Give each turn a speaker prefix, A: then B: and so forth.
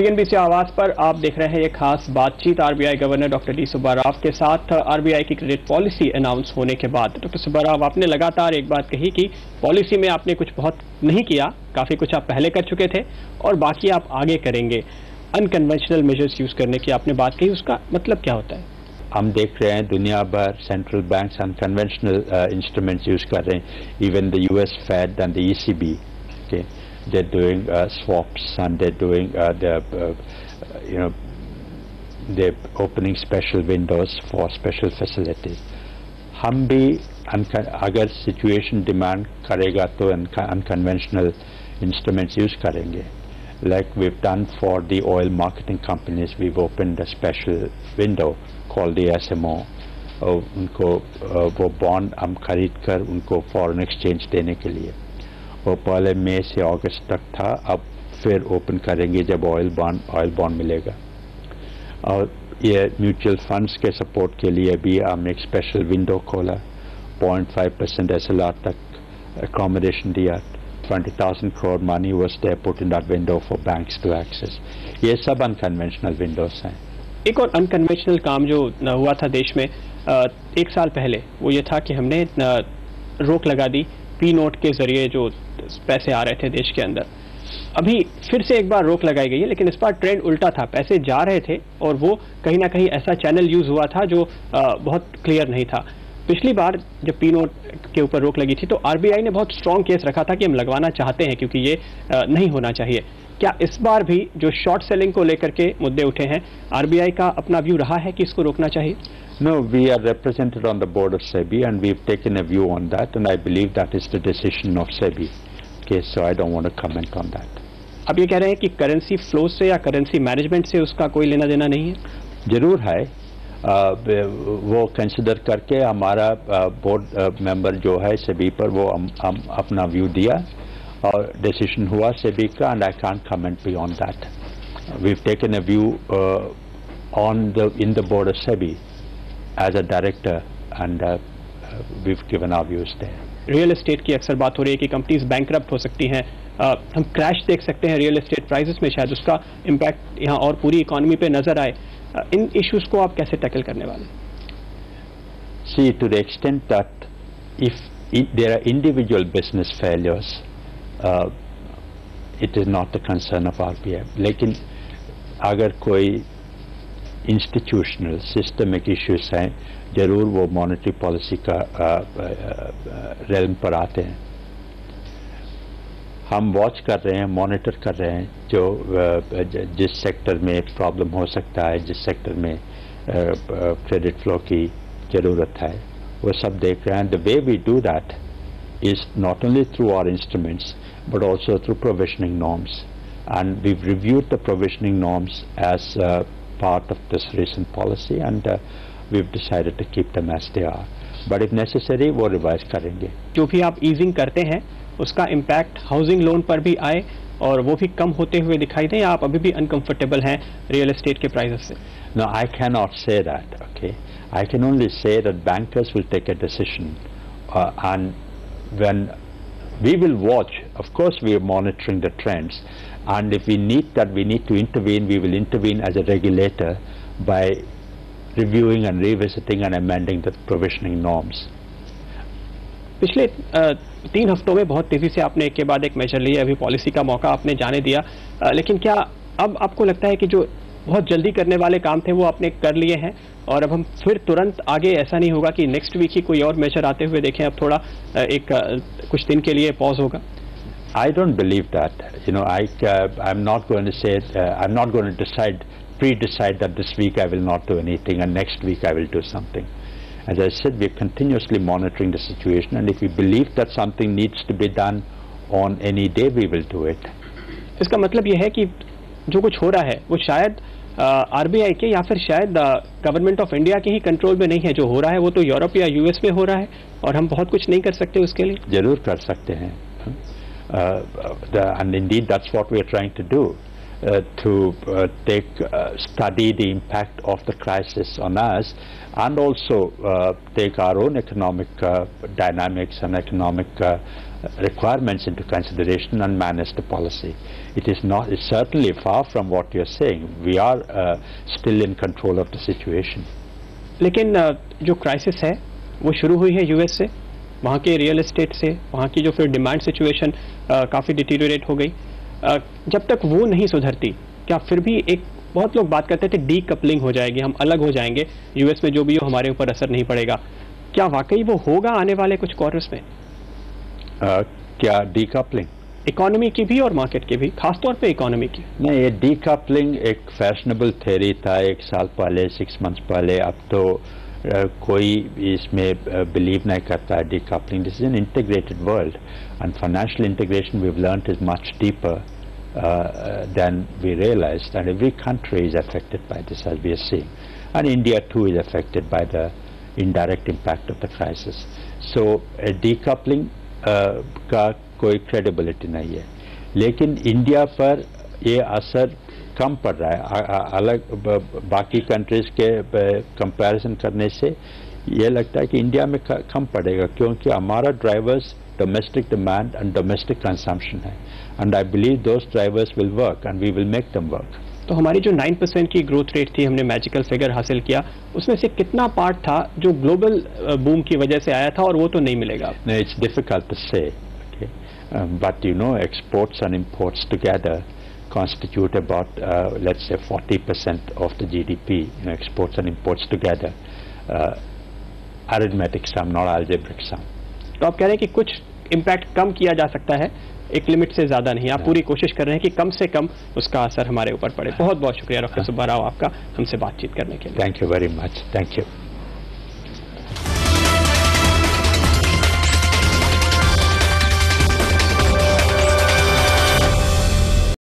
A: CNBC आवाज पर आप देख रहे हैं ये खास बातचीत RBI governor doctor D Subba Rao के साथ। आरबीआई की क्रेडिट पॉलिसी अनाउंस होने के बाद डॉक्टर सुब्बा राव, आपने लगातार एक बात कही कि पॉलिसी में आपने कुछ बहुत नहीं किया, काफी कुछ आप पहले कर चुके थे और बाकी आप आगे करेंगे। अनकन्वेंशनल मेजर्स यूज करने की आपने बात कही, उसका मतलब क्या होता है?
B: हम देख रहे हैं दुनिया भर central banks unconventional instruments use कर रहे हैं। Even the US Fed and the ECB, they're doing swaps and they're doing they're opening special windows for special facilities. हम भी अगर सिचुएशन डिमांड करेगा तो अनकन्वेंशनल इंस्ट्रूमेंट्स यूज करेंगे. Like we've done for the oil marketing companies, we've opened a special window called the SMO. उनको वो bond हम खरीद कर उनको फॉरेन एक्सचेंज देने के लिए, वो पहले मई से अगस्त तक था, अब फिर ओपन करेंगे जब ऑयल बॉन्ड मिलेगा. और ये म्यूचुअल फंड्स के सपोर्ट के लिए भी हम एक स्पेशल विंडो खोला. 0.5% SLR तक अकोमोडेशन दिया. 20,000 crore money was there put in that window for banks to access. ये सब अनकन्वेंशनल विंडोज हैं.
A: एक और अनकन्वेंशनल काम जो हुआ था देश में एक साल पहले, वो ये था कि हमने रोक लगा दी पी नोट के जरिए जो पैसे आ रहे थे देश के अंदर. अभी फिर से एक बार रोक लगाई गई है, लेकिन इस बार ट्रेंड उल्टा था. पैसे जा रहे थे और वो कहीं ना कहीं ऐसा चैनल यूज हुआ था जो बहुत क्लियर नहीं था. पिछली बार जब पी नोट के ऊपर रोक लगी थी तो आरबीआई ने बहुत स्ट्रांग केस रखा था कि हम लगवाना चाहते हैं क्योंकि ये नहीं होना चाहिए. क्या इस बार भी जो शॉर्ट सेलिंग को लेकर के मुद्दे उठे हैं, आरबीआई का अपना व्यू रहा है कि इसको रोकना चाहिए?
B: No, we are represented on the board of SEBI and we've taken a view on that, and I believe that is the decision of SEBI. Okay, so I don't want to comment on that.
A: अब ये कह रहे हैं कि currency flow से या currency management से उसका कोई लेना देना नहीं है?
B: जरूर है. वो कंसिडर करके हमारा बोर्ड मेंबर जो है SEBI पर, वो हम अपना व्यू दिया और डिसीजन हुआ SEBI का, and I can't comment beyond that. We've taken a view in the board of SEBI as a director and we've given our views there.
A: Real estate की अक्सर बात हो रही है कि कंपनीज बैंकरप्ट हो सकती हैं. हम क्रैश देख सकते हैं रियल एस्टेट प्राइसेस में, शायद उसका इम्पैक्ट यहाँ और पूरी इकोनॉमी पे नजर आए. इन इश्यूज को आप कैसे टैकल करने वाले?
B: See, to the extent that if there are individual business failures, it is not the concern of RBI. लेकिन अगर कोई इंस्टीट्यूशनल सिस्टमिक इश्यूज हैं, जरूर वो मॉनेटरी पॉलिसी का रेलम पर आते हैं. हम वॉच कर रहे हैं, मॉनिटर कर रहे हैं जो जिस सेक्टर में प्रॉब्लम हो सकता है, जिस सेक्टर में क्रेडिट फ्लो की ज़रूरत है, वो सब देख रहे हैं. The way we do that is not only through our instruments but also through provisioning norms, and we reviewed the provisioning norms as part of this recent policy and we've decided to keep them as they are, but if necessary वो revise करेंगे.
A: जो भी आप easing करते हैं उसका impact housing loan पर भी आए और वो भी कम होते हुए दिखाई दें, या आप अभी भी अनकंफर्टेबल हैं रियल एस्टेट के प्राइसेस से?
B: No, I cannot say that. Okay, I can only say that bankers will take a decision and when we will watch. Of course we are monitoring the trends, and if we need to intervene, we will intervene as a regulator by reviewing and revisiting and amending the provisioning norms.
A: पिछले 3 हफ्तों में बहुत तेजी से आपने एक के बाद एक मेजर लिए, अभी पॉलिसी का मौका आपने जाने दिया, लेकिन क्या अब आपको लगता है कि जो बहुत जल्दी करने वाले काम थे वो आपने कर लिए हैं और अब हम फिर तुरंत आगे, ऐसा नहीं होगा कि नेक्स्ट वीक ही कोई और मेजर आते हुए देखें, अब थोड़ा कुछ दिन के लिए पॉज होगा?
B: I don't believe that. I'm not going to say I'm not going to pre-decide that this week I will not do anything and next week I will do something. As I said, we're continuously monitoring the situation, and if we believe that something needs to be done on any day, we will do it.
A: इसका मतलब यह है कि जो कुछ हो रहा है वो शायद आरबीआई के या फिर शायद गवर्नमेंट ऑफ इंडिया के ही कंट्रोल में नहीं है. जो हो रहा है वो तो यूरोप या यूएस में हो रहा है और हम बहुत कुछ नहीं कर सकते उसके लिए.
B: जरूर कर सकते हैं. And indeed that's what we are trying to do, to study the impact of the crisis on us and also take our own economic dynamics and economic requirements into consideration and manage the policy. It's certainly far from what you're saying. We are still in control of the situation.
A: लेकिन जो crisis है वो शुरू हुई है US से, वहाँ के रियल एस्टेट से, वहाँ की जो फिर डिमांड सिचुएशन काफ़ी डिटीरियोरेट हो गई। जब तक वो नहीं सुधरती, क्या फिर भी एक बहुत लोग बात करते थे डीकपलिंग हो जाएगी, हम अलग हो जाएंगे, यूएस में जो भी हो हमारे ऊपर असर नहीं पड़ेगा। क्या वाकई वो होगा आने वाले कुछ क्वार्टर्स में?
B: क्या डीकपलिंग?
A: इकोनॉमी की भी और मार्केट की भी, खासतौर पे इकोनॉमी की।
B: नहीं, ये डीकपलिंग एक फैशनेबल थ्योरी था 1 साल पहले, 6 मंथ्स पहले। अब तो कोई इसमें बिलीव नहीं करता है decoupling. This is an integrated world and financial integration we have learned is much deeper than we realized, and every country is affected by this, as we are seeing, and India too is affected by the indirect impact of the crisis. So decoupling का कोई credibility नहीं है, लेकिन India पर ये असर कम पड़ रहा है। अलग बाकी कंट्रीज के कंपैरिजन करने से ये लगता है कि इंडिया में कम पड़ेगा, क्योंकि हमारा drivers domestic demand and domestic consumption है, and I believe those drivers will work and we will make them work.
A: तो हमारी जो 9% की ग्रोथ रेट थी, हमने मैजिकल फिगर हासिल किया, उसमें से कितना पार्ट था जो ग्लोबल बूम की वजह से आया था और वो तो नहीं मिलेगा?
B: No, it's difficult to say, okay? But you know, exports and imports together constitute about, let's say, 40% of the GDP. You know, exports and imports together. Arithmetic sum, not algebraic sum.
A: तो आप कह रहे हैं कि कुछ impact कम किया जा सकता है, एक लिमिट से ज्यादा नहीं। आप पूरी कोशिश कर रहे हैं कि कम से कम उसका असर हमारे ऊपर पड़े। बहुत बहुत शुक्रिया डॉक्टर सुब्बा राव आपका हमसे बातचीत करने के लिए।
B: Thank you very much. Thank you.